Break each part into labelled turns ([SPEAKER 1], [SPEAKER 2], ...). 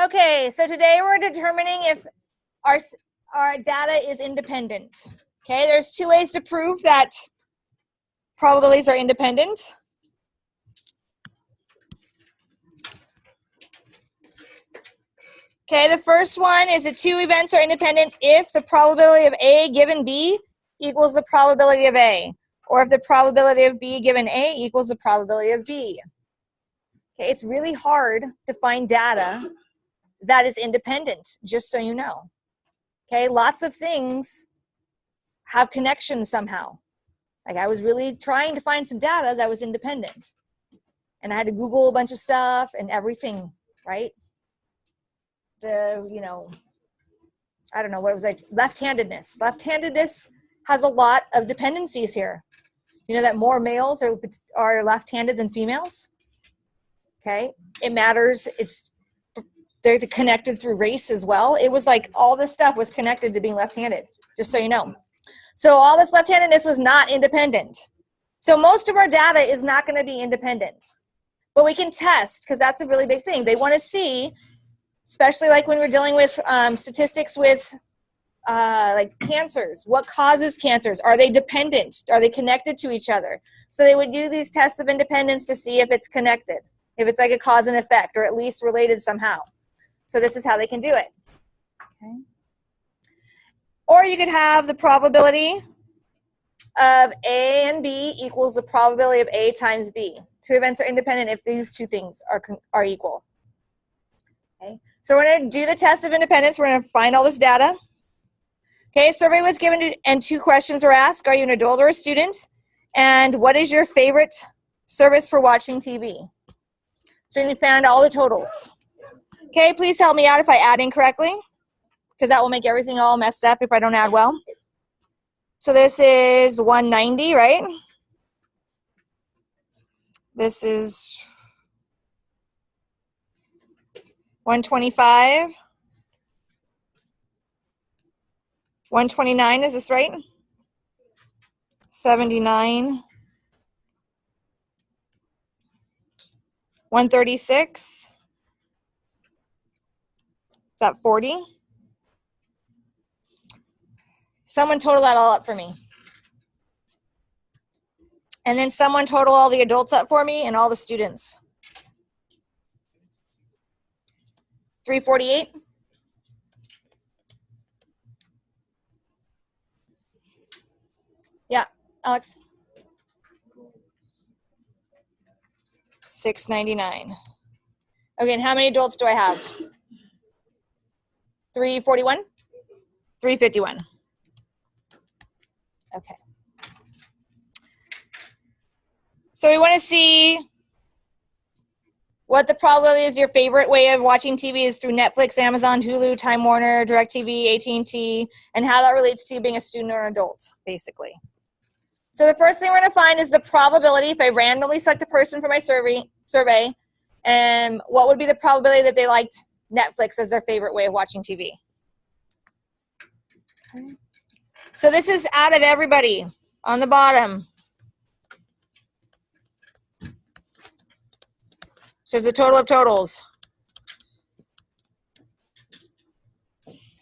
[SPEAKER 1] Okay, so today we're determining if our data is independent. Okay, there's two ways to prove that probabilities are independent. Okay, the first one is that two events are independent if the probability of A given B equals the probability of A, or if the probability of B given A equals the probability of B. Okay, it's really hard to find data that is independent, just so you know. Okay, lots of things have connections somehow. Like I was really trying to find some data that was independent. And I had to Google a bunch of stuff and everything, right? I don't know what it was like, left-handedness. Left-handedness has a lot of dependencies here. You know that more males are left-handed than females? Okay, it matters. They're connected through race as well. It was like all this stuff was connected to being left-handed, just so you know. So all this left-handedness was not independent. So most of our data is not going to be independent. But we can test, because that's a really big thing. They want to see, especially like when we're dealing with statistics with like cancers. What causes cancers? Are they dependent? Are they connected to each other? So they would do these tests of independence to see if it's connected, if it's like a cause and effect, or at least related somehow. So this is how they can do it. Okay. Or you could have the probability of A and B equals the probability of A times B. Two events are independent if these two things are equal. Okay. So we're going to do the test of independence. We're going to find all this data. Okay, survey was given and two questions were asked. Are you an adult or a student? And what is your favorite service for watching TV? So you found all the totals. Okay, please help me out if I add incorrectly, because that will make everything all messed up if I don't add well. So this is 190, right? This is 125. 129, is this right? 79. 136. Is that 40? Someone total that all up for me. And then someone total all the adults up for me and all the students. 348. Yeah, Alex. 699. Okay, and how many adults do I have? 341? 351. Okay. So we want to see what the probability is. Your favorite way of watching TV is through Netflix, Amazon, Hulu, Time Warner, DirecTV, AT&T, and how that relates to you being a student or an adult, basically. So the first thing we're going to find is the probability, if I randomly select a person for my survey, and what would be the probability that they liked Netflix as their favorite way of watching TV. Okay. So this is out of everybody on the bottom. So it's a total of totals.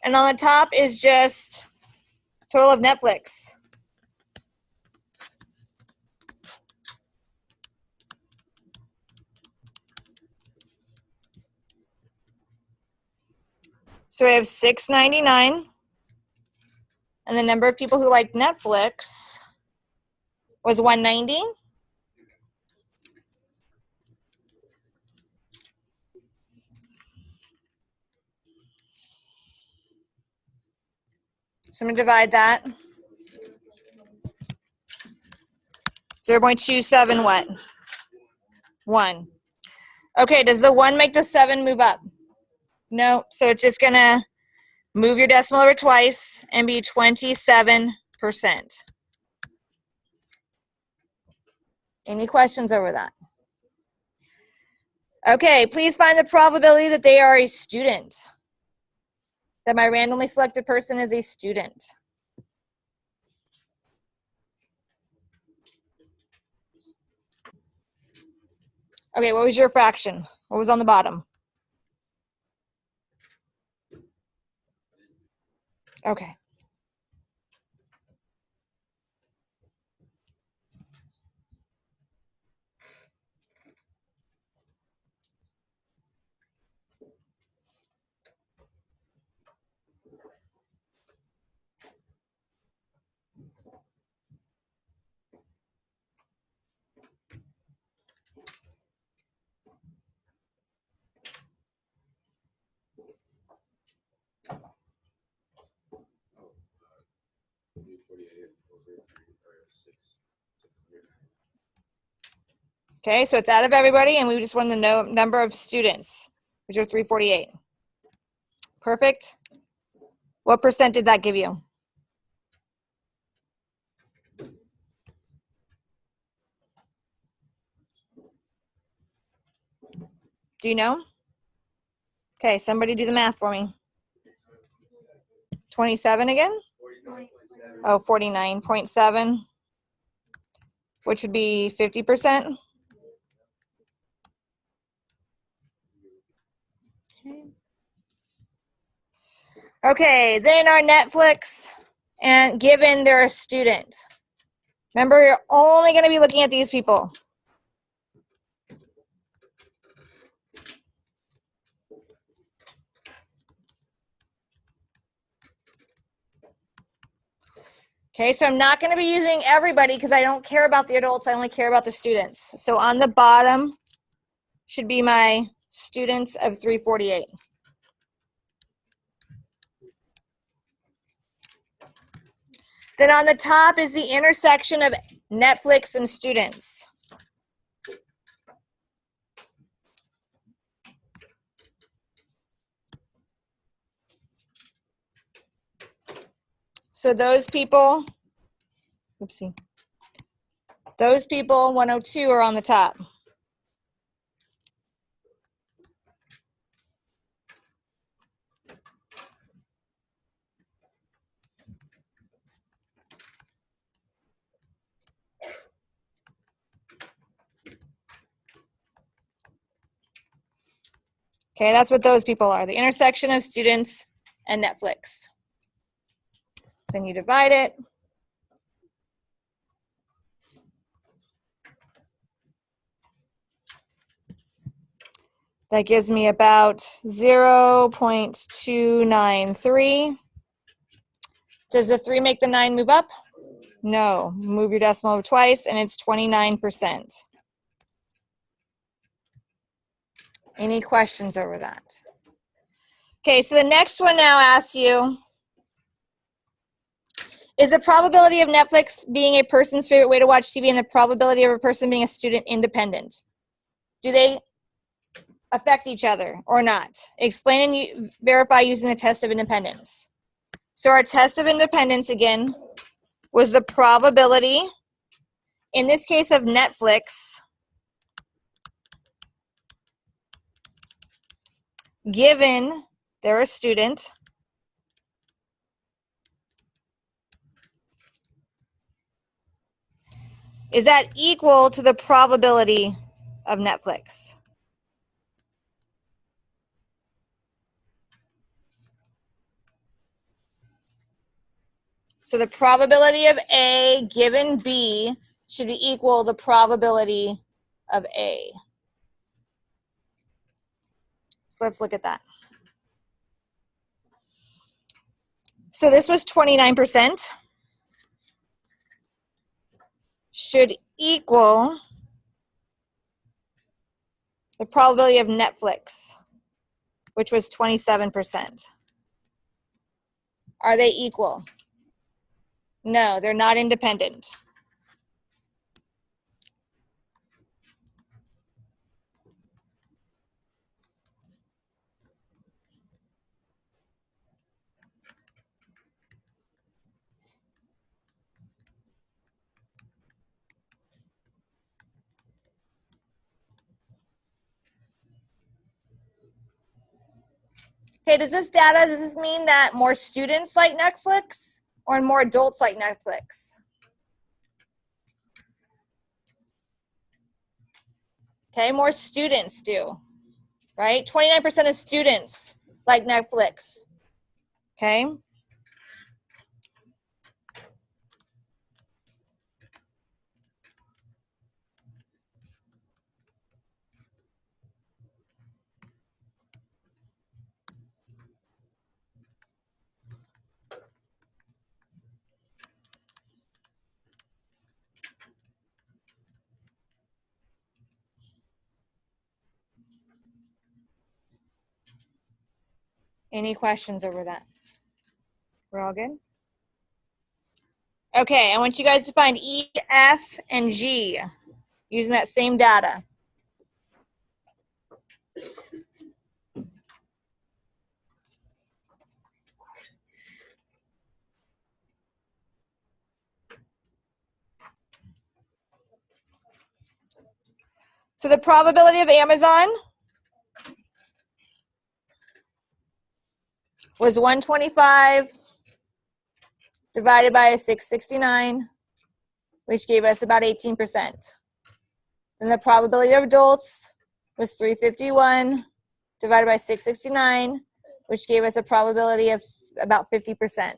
[SPEAKER 1] And on the top is just total of Netflix. So we have 699. And the number of people who liked Netflix was 190. So I'm going to divide that. 0.27 what? 1. Okay, does the 1 make the 7 move up? No, so it's just going to move your decimal over twice and be 27%. Any questions over that? Okay, please find the probability that they are a student. That my randomly selected person is a student. Okay, what was your fraction? What was on the bottom? Okay. Okay, so it's out of everybody, and we just want the number of students, which are 348. Perfect. What percent did that give you? Do you know? Okay, somebody do the math for me. 27 again? Oh, 49.7, which would be 50%. Okay, then our Netflix, and given they're a student. Remember, you're only going to be looking at these people. Okay, so I'm not going to be using everybody because I don't care about the adults. I only care about the students. So on the bottom should be my students of 348. Then on the top is the intersection of Netflix and students. So those people, oopsie, those people, 102, are on the top. Okay, that's what those people are, the intersection of students and Netflix. Then you divide it. That gives me about 0.293. Does the 3 make the 9 move up? No. Move your decimal twice, and it's 29%. Any questions over that? Okay, so the next one now asks you, is the probability of Netflix being a person's favorite way to watch TV and the probability of a person being a student independent? Do they affect each other or not? Explain and verify using the test of independence. So our test of independence, again, was the probability, in this case of Netflix, given they're a student, is that equal to the probability of Netflix? So the probability of A given B should be equal the probability of A. So let's look at that. So this was 29%. Should equal the probability of Netflix, which was 27%. Are they equal? No, they're not independent. Okay, does this mean that more students like Netflix or more adults like Netflix? Okay, more students do, right? 29% of students like Netflix, okay? Any questions over that? We're all good? Okay, I want you guys to find E, F, and G using that same data. So the probability of Amazon was 125 divided by 669, which gave us about 18%. Then the probability of adults was 351 divided by 669, which gave us a probability of about 50%.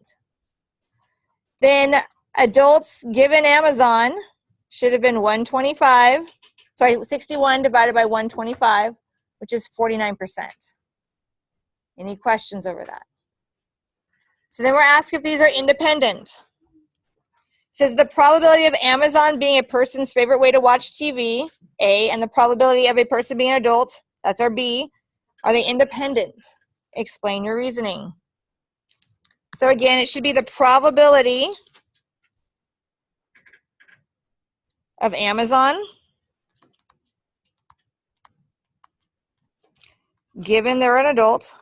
[SPEAKER 1] Then adults given Amazon should have been 61 divided by 125, which is 49%. Any questions over that? So then we're asked if these are independent. It says the probability of Amazon being a person's favorite way to watch TV, A, and the probability of a person being an adult, that's our B, are they independent? Explain your reasoning. So again, it should be the probability of Amazon given they're an adult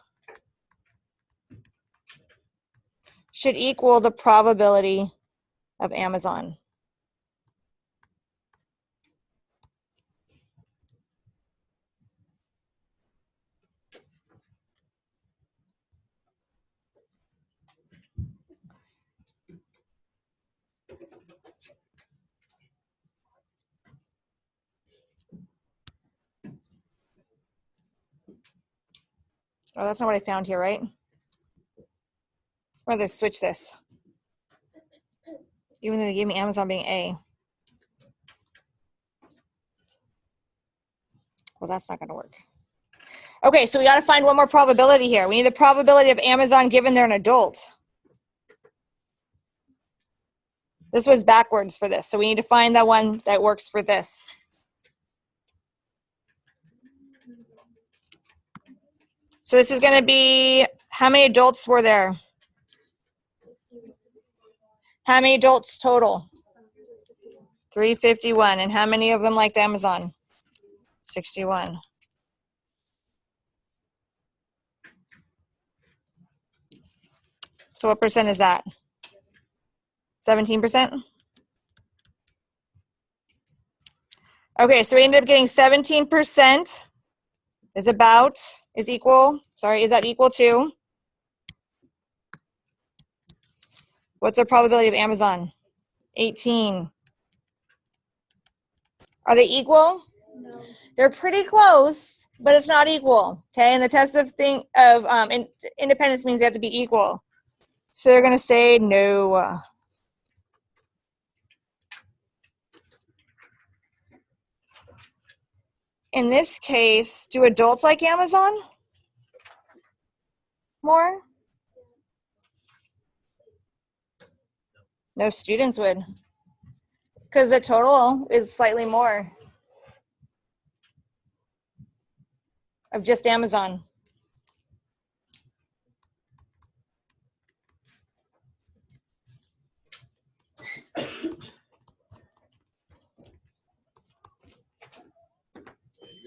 [SPEAKER 1] should equal the probability of Amazon. Oh, that's not what I found here, right? Or let's switch this. Even though they gave me Amazon being A. Well, that's not going to work. Okay, so we got to find one more probability here. We need the probability of Amazon given they're an adult. This was backwards for this, so we need to find that one that works for this. So this is going to be, how many adults were there? How many adults total? 351. And how many of them liked Amazon? 61. So what percent is that? 17%? Okay, so we ended up getting 17% is that equal to? What's our probability of Amazon? 18. Are they equal?
[SPEAKER 2] No.
[SPEAKER 1] They're pretty close, but it's not equal. Okay, and the test of independence means they have to be equal. So they're going to say no. In this case, do adults like Amazon more? No, students would, because the total is slightly more of just Amazon.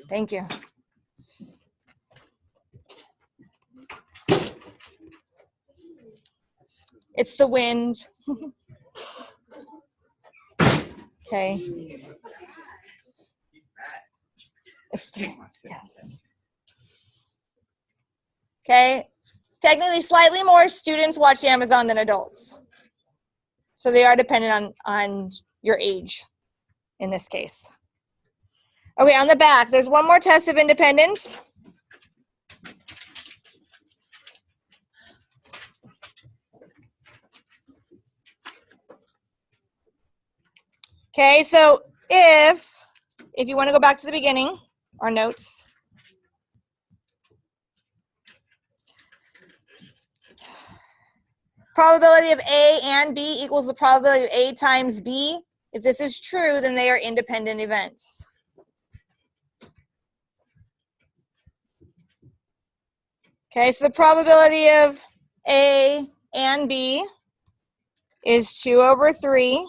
[SPEAKER 1] Thank you. It's the wind. Okay. It's 3. Yes. Okay. Technically, slightly more students watch Amazon than adults. So they are dependent on your age in this case. Okay, on the back, there's one more test of independence. Okay, so if you want to go back to the beginning, our notes. Probability of A and B equals the probability of A times B. If this is true, then they are independent events. Okay, so the probability of A and B is 2 over 3.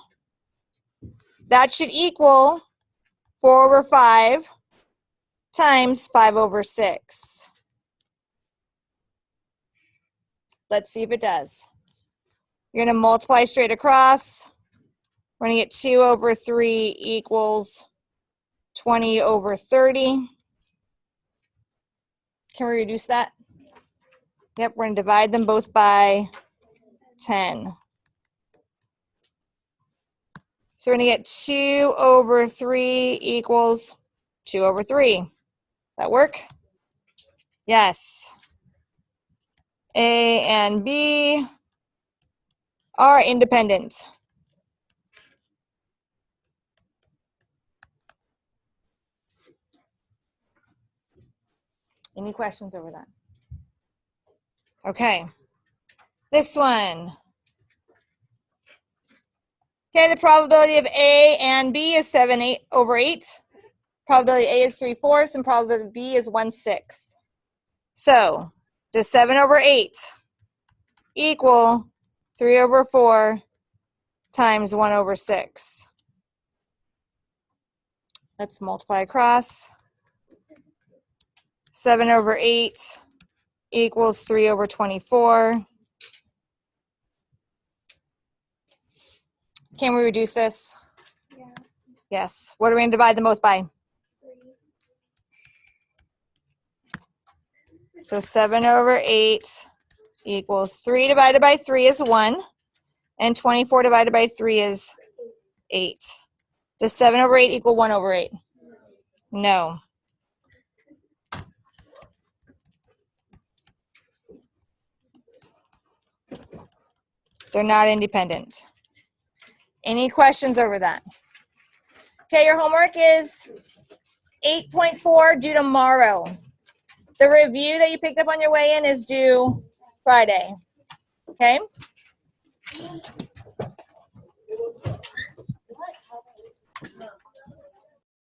[SPEAKER 1] That should equal 4 over 5 times 5 over 6. Let's see if it does. You're going to multiply straight across. We're going to get 2 over 3 equals 20 over 30. Can we reduce that? Yep, we're going to divide them both by 10. So we're going to get 2 over 3 equals 2 over 3. That work? Yes. A and B are independent. Any questions over that? Okay. This one. Okay, the probability of A and B is 7 over 8. Probability A is 3/4 and probability B is 1/6. So, does 7 over 8 equal 3 over 4 times 1 over 6? Let's multiply across. 7 over 8 equals 3 over 24. Can we reduce this?
[SPEAKER 2] Yeah.
[SPEAKER 1] Yes. What are we going to divide them both by?
[SPEAKER 2] 3.
[SPEAKER 1] So 7 over 8 equals 3 divided by 3 is 1. And 24 divided by 3 is 8. Does 7 over 8 equal 1 over 8? No. They're not independent. Any questions over that? Okay, your homework is 8.4 due tomorrow. The review that you picked up on your way in is due Friday. Okay?